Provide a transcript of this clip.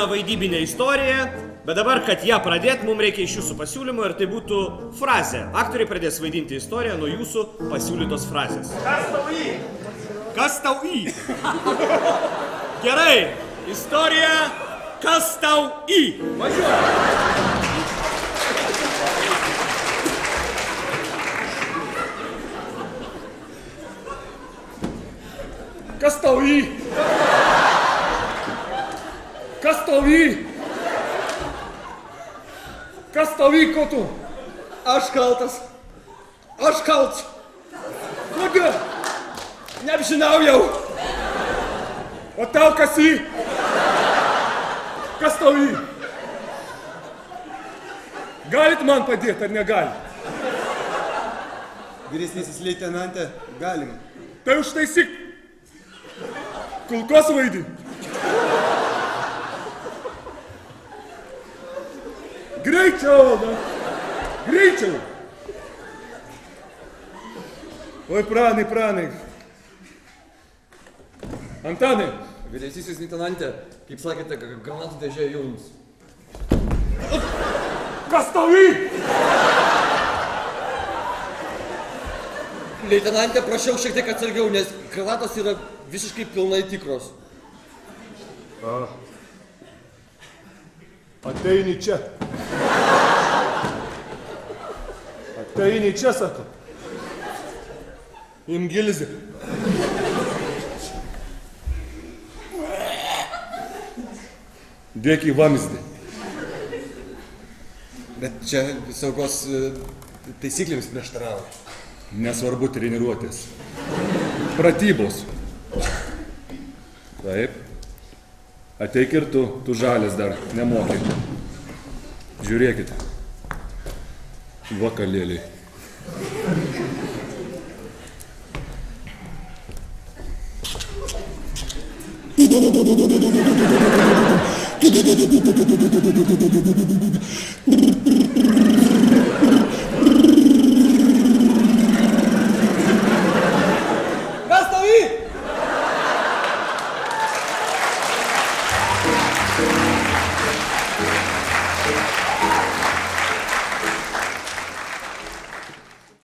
vieną vaidybinę istoriją, bet dabar, kad ją pradėt, mums reikia iš jūsų pasiūlymų ir tai būtų frazė. Aktoriai pradės vaidinti istoriją nuo jūsų pasiūlytos frazės. Kas tau į? Kas tau į? Gerai, istorija, kas tau į? Važiuoju. Kas tau į? Kas tau į? Kas tau į, ko tu? Aš kaltas. Aš kaltas. Kodėl? Neapžinau jau. O tau kas į? Kas tau į? Galit man padėti ar negalit? Vyresnysis leitenante, galim. Tai užtaisyk. Kulkos vaidį. Greičiau, na. Greičiau. Oi, pranai. Antanai. Vyresnysis leitenante, kaip sakėte, granatų dėžė jums. Kas tau į? Leitenante, prašiau šiek tiek atsargiau, nes granatos yra visiškai pilnai tikros. Ateini čia. Ateini čia, sako. Im gilzį. Dėk į vamzdį. Bet čia saugos taisyklėms prieštarauja. Nesvarbu treniruotės. Pratybos. Taip. Ateik ir tu žalės dar nemokai. Žiūrėkite. Vakalėliai.